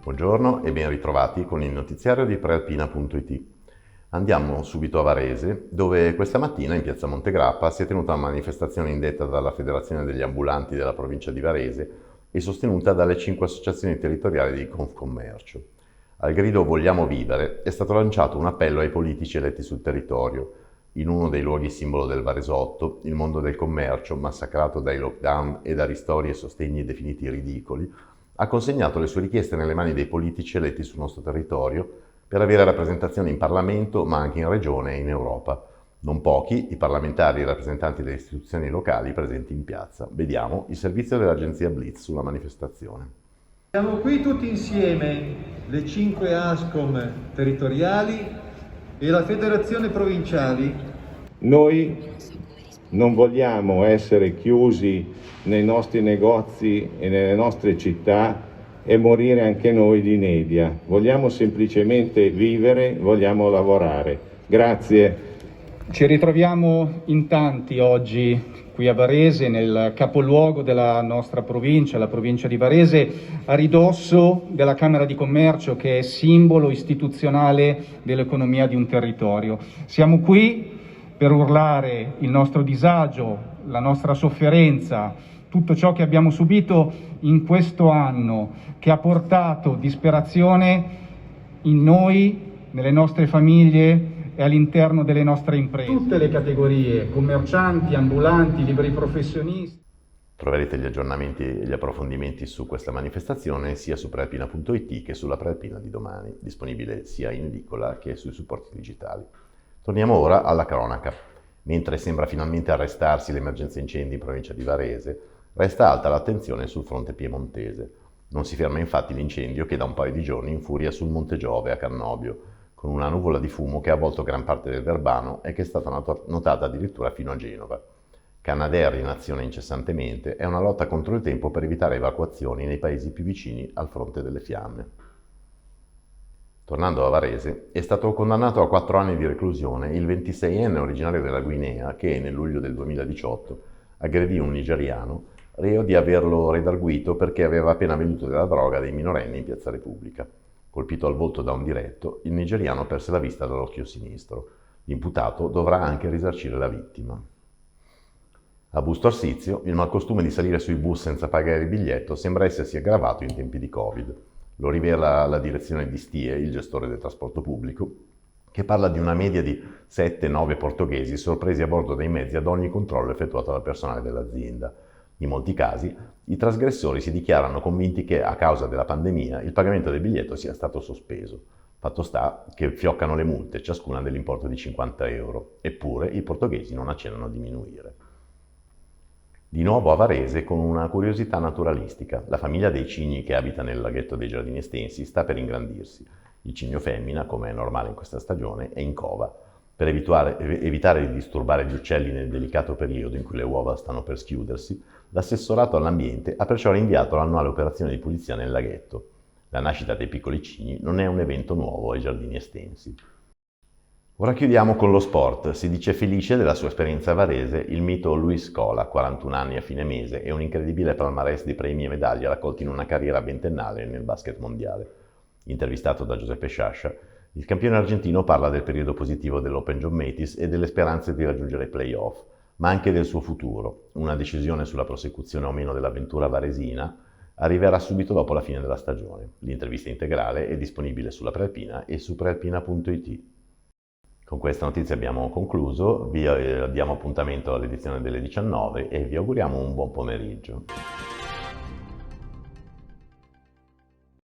Buongiorno e ben ritrovati con il notiziario di prealpina.it. Andiamo subito a Varese, dove questa mattina in piazza Montegrappa si è tenuta una manifestazione indetta dalla Federazione degli Ambulanti della provincia di Varese e sostenuta dalle 5 associazioni territoriali di Confcommercio. Al grido "Vogliamo vivere" è stato lanciato un appello ai politici eletti sul territorio, in uno dei luoghi simbolo del Varesotto, il mondo del commercio, massacrato dai lockdown e da ristori e sostegni definiti ridicoli, ha consegnato le sue richieste nelle mani dei politici eletti sul nostro territorio per avere rappresentazione in Parlamento, ma anche in Regione e in Europa. Non pochi i parlamentari e i rappresentanti delle istituzioni locali presenti in piazza. Vediamo il servizio dell'agenzia Blitz sulla manifestazione. Siamo qui tutti insieme, le 5 ASCOM territoriali e la Federazione Provinciali. Noi non vogliamo essere chiusi nei nostri negozi e nelle nostre città e morire anche noi di inedia. Vogliamo semplicemente vivere, vogliamo lavorare. Grazie. Ci ritroviamo in tanti oggi qui a Varese, nel capoluogo della nostra provincia, la provincia di Varese, a ridosso della Camera di Commercio, che è simbolo istituzionale dell'economia di un territorio. Siamo qui per urlare il nostro disagio, la nostra sofferenza, tutto ciò che abbiamo subito in questo anno, che ha portato disperazione in noi, nelle nostre famiglie e all'interno delle nostre imprese. Tutte le categorie, commercianti, ambulanti, liberi professionisti. Troverete gli aggiornamenti e gli approfondimenti su questa manifestazione sia su prealpina.it che sulla Prealpina di domani, disponibile sia in edicola che sui supporti digitali. Torniamo ora alla cronaca. Mentre sembra finalmente arrestarsi l'emergenza incendi in provincia di Varese, resta alta l'attenzione sul fronte piemontese. Non si ferma infatti l'incendio che da un paio di giorni infuria sul Monte Giove a Cannobio, con una nuvola di fumo che ha avvolto gran parte del Verbano e che è stata notata addirittura fino a Genova. Canadair in azione incessantemente è una lotta contro il tempo per evitare evacuazioni nei paesi più vicini al fronte delle fiamme. Tornando a Varese, è stato condannato a 4 anni di reclusione il 26enne originario della Guinea che, nel luglio del 2018, aggredì un nigeriano reo di averlo redarguito perché aveva appena venduto della droga dei minorenni in Piazza Repubblica. Colpito al volto da un diretto, il nigeriano perse la vista dall'occhio sinistro. L'imputato dovrà anche risarcire la vittima. A Busto Arsizio, il malcostume di salire sui bus senza pagare il biglietto sembra essersi aggravato in tempi di Covid. Lo rivela la direzione di Stie, il gestore del trasporto pubblico, che parla di una media di 7-9 portoghesi sorpresi a bordo dei mezzi ad ogni controllo effettuato dal personale dell'azienda. In molti casi, i trasgressori si dichiarano convinti che, a causa della pandemia, il pagamento del biglietto sia stato sospeso. Fatto sta che fioccano le multe, ciascuna dell'importo di 50 euro. Eppure i portoghesi non accennano a diminuire. Di nuovo a Varese con una curiosità naturalistica. La famiglia dei cigni che abita nel laghetto dei Giardini Estensi sta per ingrandirsi. Il cigno femmina, come è normale in questa stagione, è in cova. Per evitare di disturbare gli uccelli nel delicato periodo in cui le uova stanno per schiudersi, l'assessorato all'ambiente ha perciò rinviato l'annuale operazione di pulizia nel laghetto. La nascita dei piccoli cigni non è un evento nuovo ai Giardini Estensi. Ora chiudiamo con lo sport. Si dice felice della sua esperienza a Varese il mito Luis Scola, 41 anni a fine mese, e un incredibile palmarès di premi e medaglie raccolti in una carriera ventennale nel basket mondiale. Intervistato da Giuseppe Sciascia, il campione argentino parla del periodo positivo dell'Open John Mattis e delle speranze di raggiungere i play-off, ma anche del suo futuro. Una decisione sulla prosecuzione o meno dell'avventura varesina arriverà subito dopo la fine della stagione. L'intervista integrale è disponibile sulla Prealpina e su prealpina.it. Con questa notizia abbiamo concluso, vi diamo appuntamento all'edizione delle 19 e vi auguriamo un buon pomeriggio.